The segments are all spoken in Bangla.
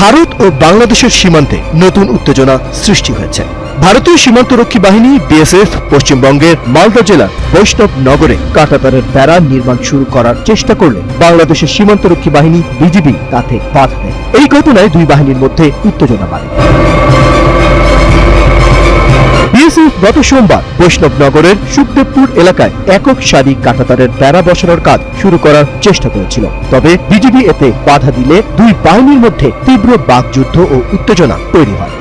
ভারত ও বাংলাদেশের সীমান্তে নতুন উত্তেজনা সৃষ্টি হয়েছে। ভারতীয় সীমান্তরক্ষী বাহিনী বিএসএফ পশ্চিমবঙ্গের মালদা জেলার বৈষ্ণব নগরে কাঁটাতারের বেড়া নির্মাণ শুরু করার চেষ্টা করলে বাংলাদেশের সীমান্তরক্ষী বাহিনী বিজিবি তাতে বাধা দেয়। এই ঘটনায় দুই বাহিনীর মধ্যে উত্তেজনা বাড়ে। বিএসএফ গত সোমবার বৈষ্ণব নগরের সুখদেবপুর এলাকায় একক সারি কাঁটাতারের বেড়া বসানোর কাজ শুরু করার চেষ্টা করেছিল, তবে বিজিবি এতে বাধা দিলে দুই বাহিনীর মধ্যে তীব্র বাকযুদ্ধ ও উত্তেজনা তৈরি হয়।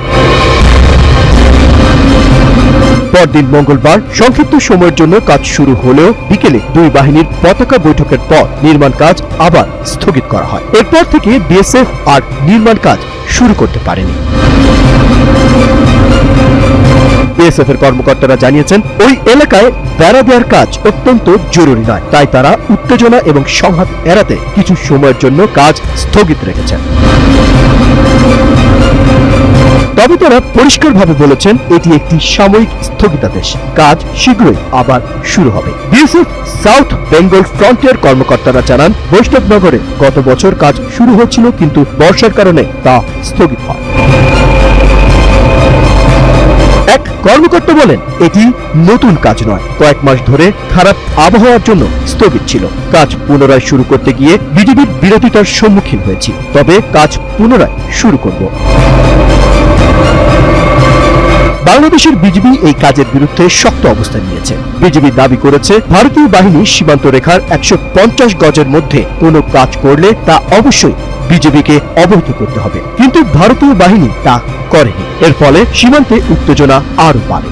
পরদিন মঙ্গলবার সংক্ষিপ্ত সময়ের জন্য কাজ শুরু হলেও বিকেলে দুই বাহিনীর পতাকা বৈঠকের পর নির্মাণ কাজ আবার স্থগিত করা হয়। এরপর থেকে বিএসএফ আর নির্মাণ কাজ শুরু করতে পারেনি। বিএসএফ এর কর্মকর্তারা জানিয়েছেন, ওই এলাকায় বেড়া দেওয়ার কাজ অত্যন্ত জরুরি নয়, তাই তারা উত্তেজনা এবং সংঘাত এড়াতে কিছু সময়ের জন্য কাজ স্থগিত রেখেছেন। তবে তারা পরিষ্কারভাবে বলেছেন এটি একটি সাময়িক স্থগিতাদেশ, কাজ শীঘ্রই আবার শুরু হবে। বিএসএফ সাউথ বেঙ্গল ফ্রন্টিয়ার কর্মকর্তারা জানান, বৈষ্ণবনগরে গত বছর কাজ শুরু হয়েছিল, কিন্তু বর্ষার কারণে তা স্থগিত হয়। এক কর্মকর্তা বলেন, এটি নতুন কাজ নয়, কয়েক মাস ধরে খারাপ আবহাওয়ার জন্য স্থগিত ছিল। কাজ পুনরায় শুরু করতে গিয়ে বিজিবির বিরোধিতার সম্মুখীন হয়েছি, তবে কাজ পুনরায় শুরু করব। বাংলাদেশের বিজিবি এই কাজের বিরুদ্ধে শক্ত অবস্থান নিয়েছে। বিজিবি দাবি করেছে, ভারতীয় বাহিনী সীমান্ত রেখার 150 গজের মধ্যে কোনো কাজ করলে তা অবশ্যই বিজিবিকে অবহিত করতে হবে, কিন্তু ভারতীয় বাহিনী তা করেনি। এর ফলে সীমান্তে উত্তেজনা আরো বাড়ে।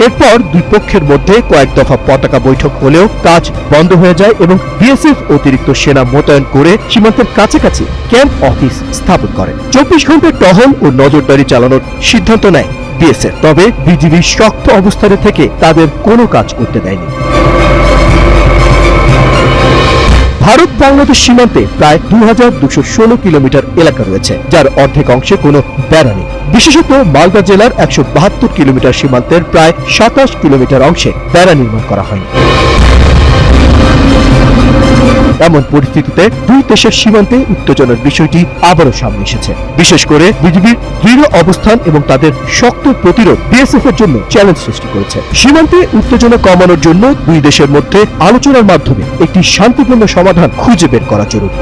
এরপর দুই পক্ষের মধ্যে কয়েক দফা পতাকা বৈঠক হলেও কাজ বন্ধ হয়ে যায় এবং বিএসএফ অতিরিক্ত সেনা মোতায়েন করে সীমান্তের কাছাকাছি ক্যাম্প অফিস স্থাপন করে। 24 ঘন্টা টহল ও নজরদারি চালানোর সিদ্ধান্ত নেয় বিএসএফ, তবে বিজিবি শক্ত অবস্থানে থেকে তাদের কোনো কাজ করতে দেয়নি। ভারত বাংলাদেশ সীমান্তে প্রায় 2216 কিলোমিটার এলাকা রয়েছে, যার অর্ধেক অংশে কোনো বেড়া নেই। বিশেষত মালদা জেলার 172 কিলোমিটার সীমান্তের প্রায় 27 কিলোমিটার অংশে বেড়া নির্মাণ করা হয়নি। এমন পরিস্থিতিতে দুই দেশের সীমান্তে উত্তেজনার বিষয়টি আবারও সামনে এসেছে। বিশেষ করে বিজিবির দৃঢ় অবস্থান এবং তাদের শক্ত প্রতিরোধ বিএসএফ এর জন্য চ্যালেঞ্জ সৃষ্টি করেছে। সীমান্তে উত্তেজনা কমানোর জন্য দুই দেশের মধ্যে আলোচনার মাধ্যমে একটি শান্তিপূর্ণ সমাধান খুঁজে বের করা জরুরি।